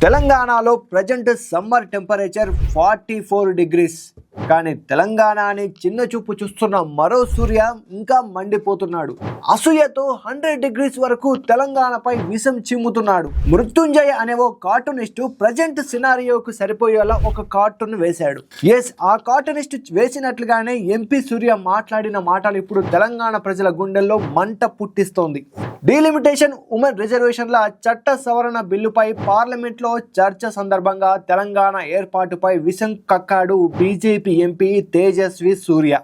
తెలంగాణలో present summer temperature 44 degrees. కానీ తెలంగాణని చిన్న చూపు చూస్తున్న మరో సూర్య ఇంకా మండిపోతున్నాడు. అసూయతో 100 డిగ్రీస్ వరకు తెలంగాణపై విషం చిమ్ముతున్నాడు. మృత్యుంజయ అనే ఓ కార్టూనిస్టు ప్రజెంట్ సినారియోకు సరిపోయేలా ఒక కార్టూన్ వేశాడు. ఆ కార్టూనిస్ట్ వేసినట్లుగానే ఎంపీ సూర్య మాట్లాడిన మాటలు ఇప్పుడు తెలంగాణ ప్రజల గుండెల్లో మంట పుట్టిస్తోంది. డీలిమిటేషన్ ఉమెన్ రిజర్వేషన్ల చట్ట సవరణ బిల్లుపై పార్లమెంట్లో చర్చ సందర్భంగా తెలంగాణ ఏర్పాటుపై విషం కక్కాడు బీజేపీ ఎంపీ తేజస్వి సూర్య.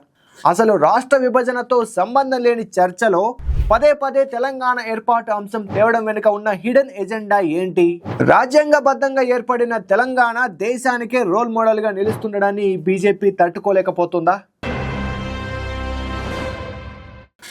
అసలు రాష్ట్ర విభజనతో సంబంధం లేని చర్చలో పదే పదే తెలంగాణ ఏర్పాటు అంశం తేవడం వెనుక ఉన్న హిడెన్ ఎజెండా ఏంటి? రాజ్యాంగబద్ధంగా ఏర్పడిన తెలంగాణ దేశానికే రోల్ మోడల్ గా నిలుస్తుండడాన్ని బీజేపీ తట్టుకోలేకపోతుందా?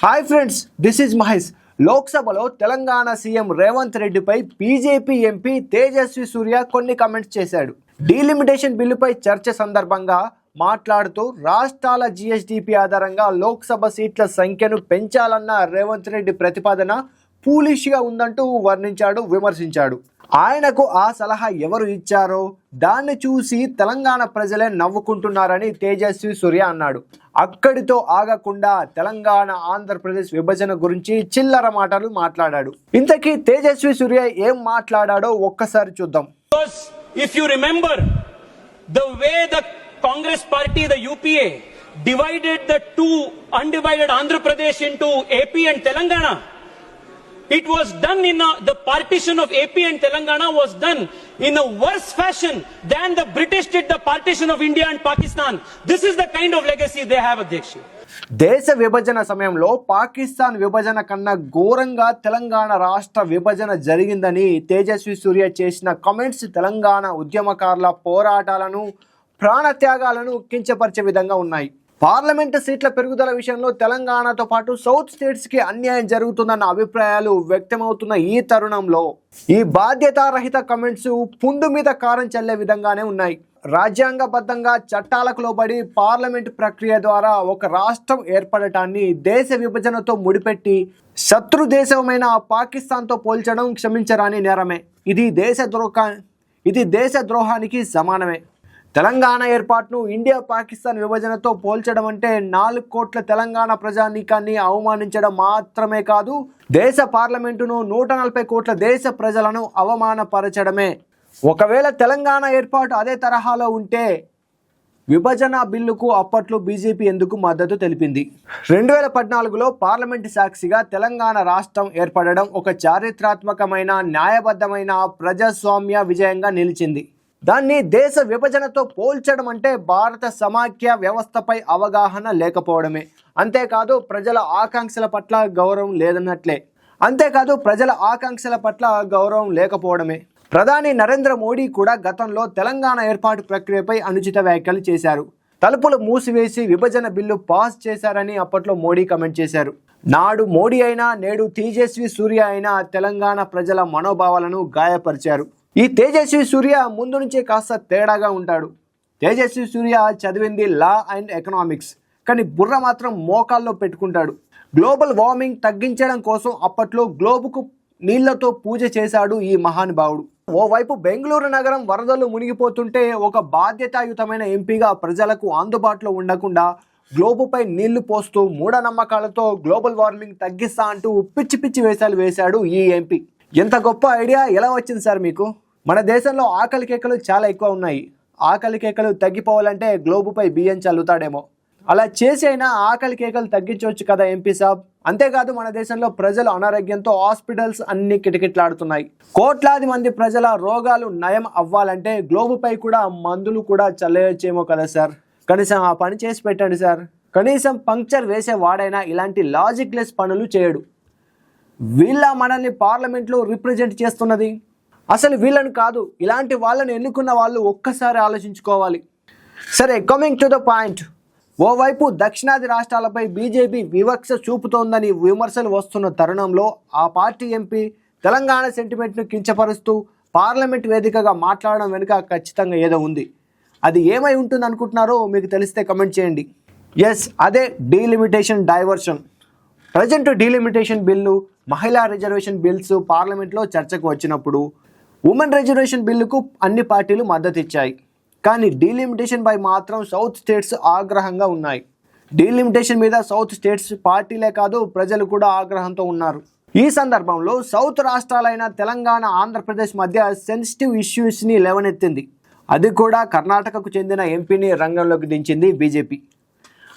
Hi friends, this is Mahesh. లోక్సభలో తెలంగాణ సీఎం రేవంత్ రెడ్డిపై బీజేపీ ఎంపీ తేజస్వి సూర్య కొన్ని కామెంట్స్ చేశాడు. డీలిమిటేషన్ బిల్లుపై చర్చ సందర్భంగా మాట్లాడుతూ రాష్ట్రాల జీఎస్డీపీ ఆధారంగా లోక్సభ సీట్ల సంఖ్యను పెంచాలన్న రేవంత్ రెడ్డి ప్రతిపాదన పూలిష్గా ఉందంటూ విమర్శించాడు. ఆయనకు ఆ సలహా ఎవరు ఇచ్చారో దాన్ని చూసి తెలంగాణ ప్రజలే నవ్వుకుంటున్నారని తేజస్వి సూర్య అన్నాడు. అక్కడితో ఆగకుండా తెలంగాణ ఆంధ్రప్రదేశ్ విభజన గురించి చిల్లర మాటలు మాట్లాడాడు. ఇంతకీ తేజస్వి సూర్య ఏం మాట్లాడాడో ఒక్కసారి చూద్దాం. If you remember the way the Congress party, the UPA, divided the two undivided Andhra Pradesh into AP and Telangana, it was done the partition of AP and Telangana was done in a worse fashion than the British did the partition of India and Pakistan. This is the kind of legacy they have, Adhyaksha. దేశ విభజన సమయంలో పాకిస్తాన్ విభజన కన్నా ఘోరంగా తెలంగాణ రాష్ట్ర విభజన జరిగిందని తేజస్వి సూర్య చేసిన కామెంట్స్ తెలంగాణ ఉద్యమకారుల పోరాటాలను, ప్రాణత్యాగాలను కించపరిచే విధంగా ఉన్నాయి. పార్లమెంటు సీట్ల పెరుగుదల విషయంలో తెలంగాణతో పాటు సౌత్ స్టేట్స్ కి అన్యాయం జరుగుతుందన్న అభిప్రాయాలు వ్యక్తమవుతున్న ఈ తరుణంలో ఈ బాధ్యతారహిత కమెంట్స్ పుండు మీద కారం చల్లే విధంగానే ఉన్నాయి. రాజ్యాంగబద్ధంగా చట్టాలకు లోబడి పార్లమెంటు ప్రక్రియ ద్వారా ఒక రాష్ట్రం ఏర్పడటాన్ని దేశ విభజనతో ముడిపెట్టి శత్రు దేశమైన పాకిస్తాన్తో పోల్చడం క్షమించరాని నేరమే. ఇది దేశ ద్రోహానికి సమానమే. తెలంగాణ ఏర్పాటును ఇండియా పాకిస్తాన్ విభజనతో పోల్చడం అంటే 4 కోట్ల తెలంగాణ ప్రజానీకాన్ని అవమానించడం మాత్రమే కాదు, దేశ పార్లమెంటును 140 కోట్ల దేశ ప్రజలను అవమానపరచడమే. ఒకవేళ తెలంగాణ ఏర్పాటు అదే తరహాలో ఉంటే విభజన బిల్లుకు అప్పట్లో బీజేపీ ఎందుకు మద్దతు తెలిపింది? 2014లో పార్లమెంటు సాక్షిగా తెలంగాణ రాష్ట్రం ఏర్పడడం ఒక చారిత్రాత్మకమైన, న్యాయబద్ధమైన ప్రజాస్వామ్య విజయంగా నిలిచింది. దాన్ని దేశ విభజనతో పోల్చడం అంటే భారత సమాఖ్య వ్యవస్థపై అవగాహన లేకపోవడమే. అంతేకాదు ప్రజల ఆకాంక్షల పట్ల గౌరవం లేకపోవడమే. ప్రధాని నరేంద్ర మోడీ కూడా గతంలో తెలంగాణ ఏర్పాటు ప్రక్రియపై అనుచిత వ్యాఖ్యలు చేశారు. తలుపులు మూసివేసి విభజన బిల్లు పాస్ చేశారని అప్పట్లో మోడీ కమెంట్ చేశారు. నాడు మోడీ అయినా నేడు తేజస్వి సూర్య అయినా తెలంగాణ ప్రజల మనోభావాలను గాయపరిచారు. ఈ తేజస్వి సూర్య ముందు నుంచే కాస్త తేడాగా ఉంటాడు. తేజస్వి సూర్య చదివింది లా అండ్ ఎకనామిక్స్, కానీ బుర్ర మాత్రం మోకాల్లో పెట్టుకుంటాడు. గ్లోబల్ వార్మింగ్ తగ్గించడం కోసం అప్పట్లో గ్లోబుకు నీళ్లతో పూజ చేశాడు ఈ మహానుభావుడు. ఓవైపు బెంగళూరు నగరం వరదలు మునిగిపోతుంటే ఒక బాధ్యతాయుతమైన ఎంపీగా ప్రజలకు అందుబాటులో ఉండకుండా గ్లోబుపై నీళ్లు పోస్తూ మూఢనమ్మకాలతో గ్లోబల్ వార్మింగ్ తగ్గిస్తా అంటూ పిచ్చి పిచ్చి వేషాలు వేశాడు ఈ ఎంపీ. ఎంత గొప్ప ఐడియా ఎలా వచ్చింది సార్ మీకు? మన దేశంలో ఆకలి కేకలు చాలా ఎక్కువ ఉన్నాయి. ఆకలి కేకలు తగ్గిపోవాలంటే గ్లోబుపై బియ్యం చల్లుతాడేమో. అలా చేసి అయినా ఆకలి కేకలు తగ్గించవచ్చు కదా ఎంపీ సాబ్. అంతేకాదు మన దేశంలో ప్రజలు అనారోగ్యంతో హాస్పిటల్స్ అన్ని కిటకిటలాడుతున్నాయి. కోట్లాది మంది ప్రజల రోగాలు నయం అవ్వాలంటే గ్లోబుపై కూడా మందులు కూడా చల్లేయచ్చేమో కదా సార్. కనీసం ఆ పని చేసి పెట్టండి సార్. కనీసం పంక్చర్ వేసే వాడైనా ఇలాంటి లాజిక్ లెస్ పనులు చేయడు. వీళ్ళ మనల్ని పార్లమెంట్లో రిప్రజెంట్ చేస్తున్నది. అసలు వీళ్ళని కాదు, ఇలాంటి వాళ్ళని ఎన్నుకున్న వాళ్ళు ఒక్కసారి ఆలోచించుకోవాలి. సరే, కమింగ్ టు ద పాయింట్. ఓవైపు దక్షిణాది రాష్ట్రాలపై బీజేపీ వివక్ష చూపుతోందని విమర్శలు వస్తున్న తరుణంలో ఆ పార్టీ ఎంపీ తెలంగాణ సెంటిమెంట్ను కించపరుస్తూ పార్లమెంట్ వేదికగా మాట్లాడడం వెనుక ఖచ్చితంగా ఏదో ఉంది. అది ఏమై ఉంటుంది అనుకుంటున్నారో మీకు తెలిస్తే కమెంట్ చేయండి. అదే delimitation diversion. Present delimitation bill, మహిళా రిజర్వేషన్ బిల్స్ పార్లమెంట్లో చర్చకు వచ్చినప్పుడు ఉమెన్ రిజర్వేషన్ బిల్లుకు అన్ని పార్టీలు మద్దతు ఇచ్చాయి. కానీ డీలిమిటేషన్ పై మాత్రం సౌత్ స్టేట్స్ ఆగ్రహంగా ఉన్నాయి. డీలిమిటేషన్ మీద సౌత్ స్టేట్స్ పార్టీలే కాదు ప్రజలు కూడా ఆగ్రహంతో ఉన్నారు. ఈ సందర్భంలో సౌత్ రాష్ట్రాలైన తెలంగాణ, ఆంధ్రప్రదేశ్ మధ్య సెన్సిటివ్ ఇష్యూస్ని లేవనెత్తింది. అది కూడా కర్ణాటకకు చెందిన ఎంపీని రంగంలోకి దించింది బీజేపీ.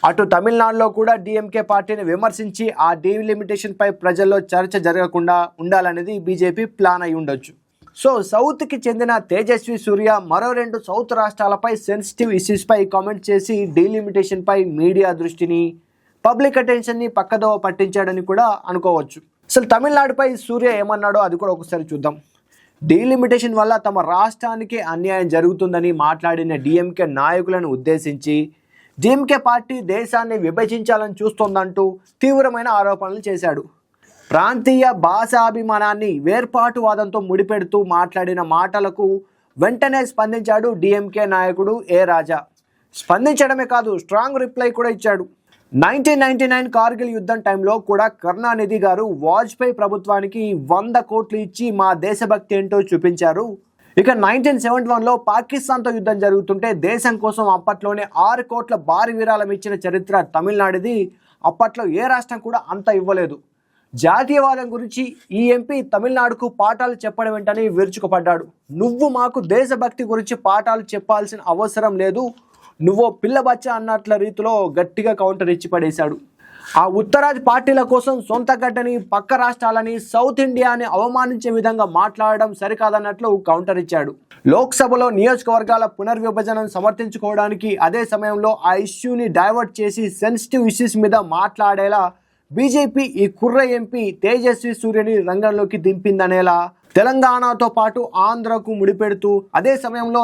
అటు తమిళనాడులో కూడా డిఎంకే పార్టీని విమర్శించి ఆ డీలిమిటేషన్ పై ప్రజల్లో చర్చ జరగకుండా ఉండాలనేది బీజేపీ ప్లాన్ అయి ఉండొచ్చు. సో సౌత్కి చెందిన తేజస్వి సూర్య మరో 2 సౌత్ రాష్ట్రాలపై సెన్సిటివ్ ఇష్యూస్పై కామెంట్ చేసి డీలిమిటేషన్పై మీడియా దృష్టిని, పబ్లిక్ అటెన్షన్ని పక్కదోవ పట్టించాడని కూడా అనుకోవచ్చు. అసలు తమిళనాడుపై సూర్య ఏమన్నాడో అది కూడా ఒకసారి చూద్దాం. డీలిమిటేషన్ వల్ల తమ రాష్ట్రానికి అన్యాయం జరుగుతుందని మాట్లాడిన డిఎంకే నాయకులను ఉద్దేశించి డిఎంకే పార్టీ దేశాన్ని విభజించాలని చూస్తోందంటూ తీవ్రమైన ఆరోపణలు చేశాడు. ప్రాంతీయ భాషాభిమానాన్ని వేర్పాటువాదంతో ముడిపెడుతూ మాట్లాడిన మాటలకు వెంటనే స్పందించాడు డిఎంకే నాయకుడు ఏ రాజా. స్పందించడమే కాదు, స్ట్రాంగ్ రిప్లై కూడా ఇచ్చాడు. 1999 కార్గిల్ యుద్ధం టైంలో కూడా కరుణానిధి గారు వాజ్పేయి ప్రభుత్వానికి 100 కోట్లు ఇచ్చి మా దేశభక్తి ఏంటో చూపించారు. ఇక 1971లో పాకిస్తాన్తో యుద్ధం జరుగుతుంటే దేశం కోసం అప్పట్లోనే 6 కోట్ల భారీ విరాళం ఇచ్చిన చరిత్ర తమిళనాడుది. అప్పట్లో ఏ రాష్ట్రం కూడా అంత ఇవ్వలేదు. జాతీయవాదం గురించి ఈ ఎంపీ తమిళనాడుకు పాఠాలు చెప్పడం వెంటనే విరుచుకుపడ్డాడు. నువ్వు మాకు దేశభక్తి గురించి పాఠాలు చెప్పాల్సిన అవసరం లేదు, నువ్వో పిల్ల బచ్చ అన్నట్ల రీతిలో గట్టిగా కౌంటర్ ఇచ్చి పడేశాడు. ఆ ఉత్తరాది పార్టీల కోసం సొంత గడ్డని, పక్క రాష్ట్రాలని, సౌత్ ఇండియాని అవమానించే విధంగా మాట్లాడడం సరికాదన్నట్లు కౌంటర్ ఇచ్చాడు. లోక్సభలో నియోజకవర్గాల పునర్విభజనను సమర్థించుకోవడానికి, అదే సమయంలో ఆ ఇష్యూని డైవర్ట్ చేసి సెన్సిటివ్ ఇష్యూస్ మీద మాట్లాడేలా బీజేపీ ఈ కుర్ర ఎంపీ తేజస్వి సూర్యని రంగంలోకి దింపిందనేలా తెలంగాణతో పాటు ఆంధ్రకు ముడిపెడుతూ అదే సమయంలో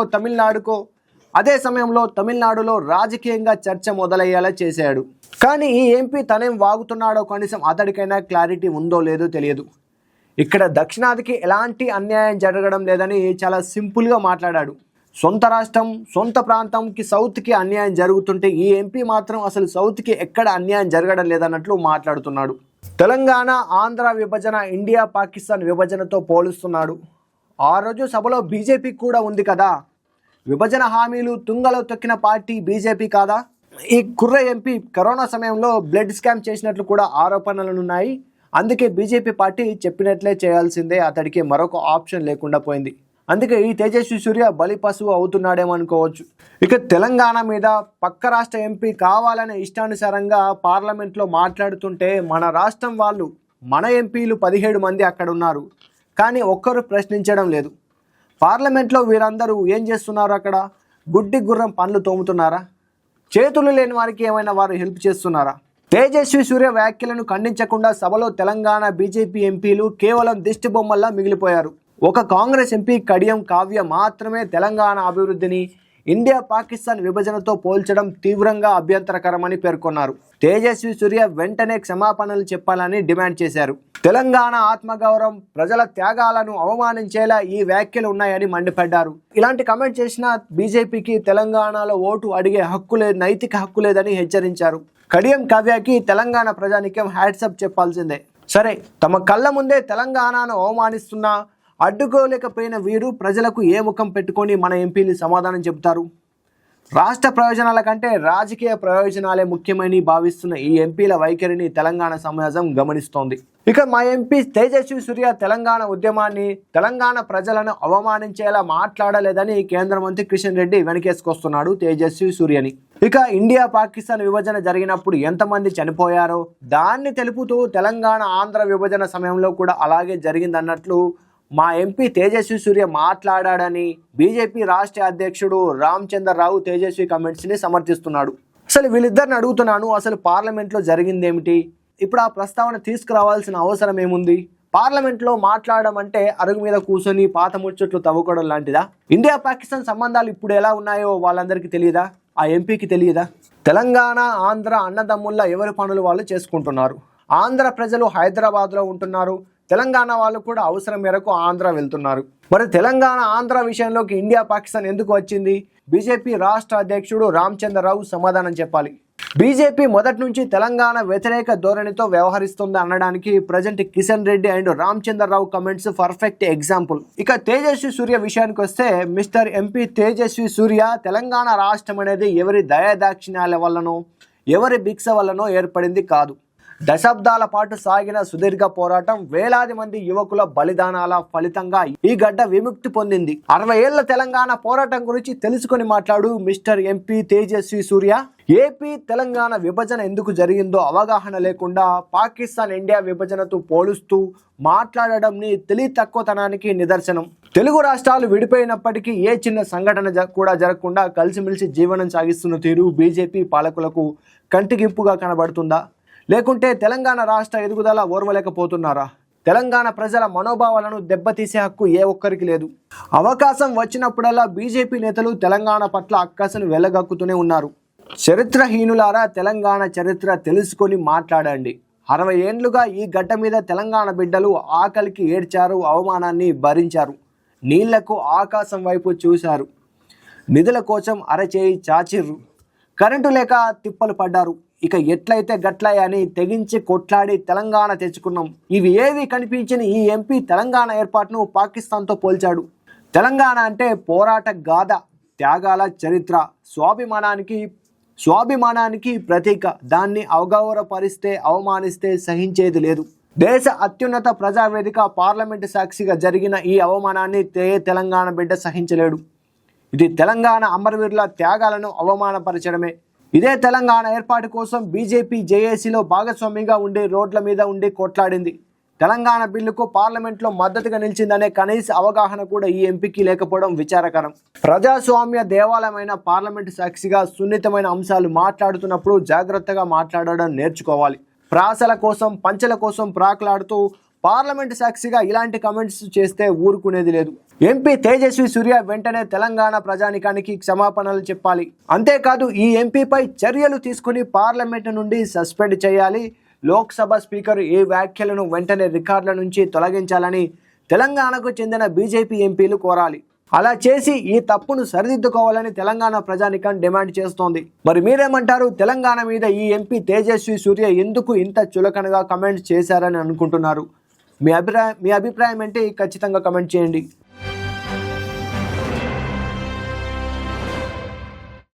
తమిళనాడులో రాజకీయంగా చర్చ మొదలయ్యేలా చేశాడు. కానీ ఈ ఎంపీ తనేం వాగుతున్నాడో కనీసం అతడికైనా క్లారిటీ ఉందో లేదో తెలియదు. ఇక్కడ దక్షిణాదికి ఎలాంటి అన్యాయం జరగడం లేదని చాలా సింపుల్గా మాట్లాడాడు. సొంత రాష్ట్రం, సొంత ప్రాంతంకి సౌత్కి అన్యాయం జరుగుతుంటే ఈ ఎంపీ మాత్రం అసలు సౌత్కి ఎక్కడ అన్యాయం జరగడం లేదన్నట్లు మాట్లాడుతున్నాడు. తెలంగాణ, ఆంధ్ర విభజన ఇండియా పాకిస్తాన్ విభజనతో పోలుస్తున్నాడు. ఆ రోజు సభలో బీజేపీ కూడా ఉంది కదా, విభజన హామీలు తుంగలో తొక్కిన పార్టీ బీజేపీ కాదా? ఈ కుర్ర ఎంపీ కరోనా సమయంలో బ్లడ్ స్కామ్ చేసినట్లు కూడా ఆరోపణలున్నాయి. అందుకే బీజేపీ పార్టీ చెప్పినట్లే చేయాల్సిందే, అతడికి మరొక ఆప్షన్ లేకుండా పోయింది. అందుకే ఈ తేజస్వి సూర్య బలి పశువు అవుతున్నాడేమో అనుకోవచ్చు. ఇక తెలంగాణ మీద పక్క రాష్ట్ర ఎంపీ కావాలనే ఇష్టానుసారంగా పార్లమెంట్లో మాట్లాడుతుంటే మన రాష్ట్రం వాళ్ళు, మన ఎంపీలు 17 మంది అక్కడ ఉన్నారు, కానీ ఒక్కరు ప్రశ్నించడం లేదు. పార్లమెంట్లో వీరందరూ ఏం చేస్తున్నారు? అక్కడ గుడ్డి గుర్రం పనులు తోముతున్నారా? చేతులు లేని వారికి ఏమైనా వారు హెల్ప్ చేస్తున్నారా? తేజస్వి సూర్య వ్యాఖ్యలను ఖండించకుండా సభలో తెలంగాణ బీజేపీ ఎంపీలు కేవలం దిష్టి బొమ్మల్లా మిగిలిపోయారు. ఒక కాంగ్రెస్ ఎంపీ కడియం కావ్య మాత్రమే తెలంగాణ అభివృద్ధిని ఇండియా పాకిస్తాన్ విభజనతో పోల్చడం తీవ్రంగా అభ్యంతరకరమని పేర్కొన్నారు. తేజస్వి సూర్య వెంటనే క్షమాపణలు చెప్పాలని డిమాండ్ చేశారు. తెలంగాణ ఆత్మగౌరవం, ప్రజల త్యాగాలను అవమానించేలా ఈ వ్యాఖ్యలు ఉన్నాయని మండిపడ్డారు. ఇలాంటి కమెంట్ చేసిన బీజేపీకి తెలంగాణలో ఓటు అడిగే హక్కు లేదు, నైతిక హక్కు లేదని హెచ్చరించారు. కడియం కావ్యకి తెలంగాణ ప్రజానికం హ్యాట్సప్ చెప్పాల్సిందే. సరే, తమ కళ్ళ ముందే తెలంగాణను అవమానిస్తున్నా అడ్డుకోలేకపోయిన వీరు ప్రజలకు ఏ ముఖం పెట్టుకొని మన ఎంపీలు సమాధానం చెబుతారు? రాష్ట్ర ప్రయోజనాల కంటే రాజకీయ ప్రయోజనాలే ముఖ్యమని భావిస్తున్న ఈ ఎంపీల వైఖరిని తెలంగాణ సమాజం గమనిస్తోంది. ఇక మా ఎంపీ తేజస్వి సూర్య తెలంగాణ ఉద్యమాన్ని, తెలంగాణ ప్రజలను అవమానించేలా మాట్లాడలేదని కేంద్ర మంత్రి కిషన్ రెడ్డి వెనకేసుకొస్తున్నాడు తేజస్వి సూర్యని. ఇక ఇండియా పాకిస్తాన్ విభజన జరిగినప్పుడు ఎంతమంది చనిపోయారో దాన్ని తెలుపుతూ తెలంగాణ ఆంధ్ర విభజన సమయంలో కూడా అలాగే జరిగిందన్నట్లు మా ఎంపీ తేజస్వి సూర్య మాట్లాడాడని బీజేపీ రాష్ట్ర అధ్యక్షుడు రామచంద్రరావు తేజస్వి కమెంట్స్ని సమర్థిస్తున్నాడు. అసలు వీళ్ళిద్దరిని అడుగుతున్నాను, అసలు పార్లమెంట్లో జరిగిందేమిటి? ఇప్పుడు ఆ ప్రస్తావన తీసుకురావాల్సిన అవసరం ఏముంది? పార్లమెంట్లో మాట్లాడడం అంటే అరుగు మీద కూర్చొని పాత ముచ్చట్లు తవ్వుకోవడం లాంటిదా? ఇండియా పాకిస్తాన్ సంబంధాలు ఇప్పుడు ఎలా ఉన్నాయో వాళ్ళందరికీ తెలియదా? ఆ ఎంపీకి తెలియదా? తెలంగాణ, ఆంధ్ర అన్నదమ్ముల్లా ఎవరి పనులు వాళ్ళు చేసుకుంటున్నారు. ఆంధ్ర ప్రజలు హైదరాబాద్లో ఉంటున్నారు, తెలంగాణ వాళ్ళు కూడా అవసరం మేరకు ఆంధ్ర వెళ్తున్నారు. మరి తెలంగాణ, ఆంధ్ర విషయంలోకి ఇండియా పాకిస్తాన్ ఎందుకు వచ్చింది? బీజేపీ రాష్ట్ర అధ్యక్షుడు రామచంద్రరావు సమాధానం చెప్పాలి. బీజేపీ మొదటి నుంచి తెలంగాణ వ్యతిరేక ధోరణితో వ్యవహరిస్తుంది అనడానికి present Kishan Reddy and Ramachandra Rao comments perfect example. ఇక తేజస్వి సూర్య విషయానికి వస్తే మిస్టర్ ఎంపీ తేజస్వి సూర్య తెలంగాణ రాష్ట్రం అనేది ఎవరి దయాదాక్షిణ్యాల వల్లనో ఎవరి భిక్ష వల్లనో ఏర్పడింది కాదు. దశాబ్దాల పాటు సాగిన సుదీర్ఘ పోరాటం, వేలాది మంది యువకుల బలిదానాల ఫలితంగా ఈ గడ్డ విముక్తి పొందింది. 60 ఏళ్ల తెలంగాణ పోరాటం గురించి తెలుసుకొని మాట్లాడు మిస్టర్ ఎంపీ తేజస్వి సూర్య. ఏపీ తెలంగాణ విభజన ఎందుకు జరిగిందో అవగాహన లేకుండా పాకిస్తాన్ ఇండియా విభజనతో పోలుస్తూ మాట్లాడడం నీ తెలివి తక్కువతనానికి నిదర్శనం. తెలుగు రాష్ట్రాలు విడిపోయినప్పటికీ ఏ చిన్న సంఘటన కూడా జరగకుండా కలిసిమెలిసి జీవనం సాగిస్తున్న తీరు బీజేపీ పాలకులకు కంటిగింపుగా కనబడుతుందా? లేకుంటే తెలంగాణ రాష్ట్ర ఎదుగుదల ఓర్వలేకపోతున్నారా? తెలంగాణ ప్రజల మనోభావాలను దెబ్బతీసే హక్కు ఏ ఒక్కరికి లేదు. అవకాశం వచ్చినప్పుడల్లా బీజేపీ నేతలు తెలంగాణ పట్ల అక్కసును వెళ్ళగక్కుతూనే ఉన్నారు. చరిత్రహీనులారా, తెలంగాణ చరిత్ర తెలుసుకొని మాట్లాడండి. 60 ఏండ్లుగా ఈ గడ్డ మీద తెలంగాణ బిడ్డలు ఆకలికి ఏడ్చారు, అవమానాన్ని భరించారు, నీళ్లకు ఆకాశం వైపు చూశారు, నిధుల కోసం అరచేయి చాచిర్రు, కరెంటు లేక తిప్పలు పడ్డారు. ఇక ఎట్లయితే గట్లయి అని తెగించి కొట్లాడి తెలంగాణ తెచ్చుకున్నాం. ఇవి ఏవి కనిపించిన ఈ ఎంపీ తెలంగాణ ఏర్పాటును పాకిస్తాన్తో పోల్చాడు. తెలంగాణ అంటే పోరాట గాథ, త్యాగాల చరిత్ర, స్వాభిమానానికి ప్రతీక. దాన్ని అవగౌరవపరిస్తే, అవమానిస్తే సహించేది లేదు. దేశ అత్యున్నత ప్రజావేదిక పార్లమెంటు సాక్షిగా జరిగిన ఈ అవమానాన్ని తెలంగాణ బిడ్డ సహించలేడు. ఇది తెలంగాణ అమరవీరుల త్యాగాలను అవమానపరచడమే. ఇదే తెలంగాణ ఏర్పాటు కోసం బీజేపీ జేఏసీలో భాగస్వామిగా ఉండి రోడ్ల మీద ఉండి కొట్లాడింది. తెలంగాణ బిల్లుకు పార్లమెంట్లో మద్దతుగా నిలిచిందనే కనీస అవగాహన కూడా ఈ ఎంపీకి లేకపోవడం విచారకరం. ప్రజాస్వామ్య దేవాలయమైన పార్లమెంటు సాక్షిగా సున్నితమైన అంశాలు మాట్లాడుతున్నప్పుడు జాగ్రత్తగా మాట్లాడడం నేర్చుకోవాలి. ప్రాసల కోసం, పంచల కోసం ప్రాకులాడుతూ పార్లమెంటు సాక్షిగా ఇలాంటి కమెంట్స్ చేస్తే ఊరుకునేది లేదు. ఎంపీ తేజస్వి సూర్య వెంటనే తెలంగాణ ప్రజానికానికి క్షమాపణలు చెప్పాలి. అంతేకాదు ఈ ఎంపీపై చర్యలు తీసుకుని పార్లమెంటు నుండి సస్పెండ్ చేయాలి. లోక్సభ స్పీకర్ ఈ వ్యాఖ్యలను వెంటనే రికార్డుల నుంచి తొలగించాలని తెలంగాణకు చెందిన బీజేపీ ఎంపీలు కోరాలి. అలా చేసి ఈ తప్పును సరిదిద్దుకోవాలని తెలంగాణ ప్రజానికం డిమాండ్ చేస్తోంది. మరి మీరేమంటారు? తెలంగాణ మీద ఈ ఎంపీ తేజస్వి సూర్య ఎందుకు ఇంత చులకనగా కమెంట్ చేశారని అనుకుంటున్నారు? మీ అభిప్రాయం ఏంటి? ఖచ్చితంగా కమెంట్ చేయండి.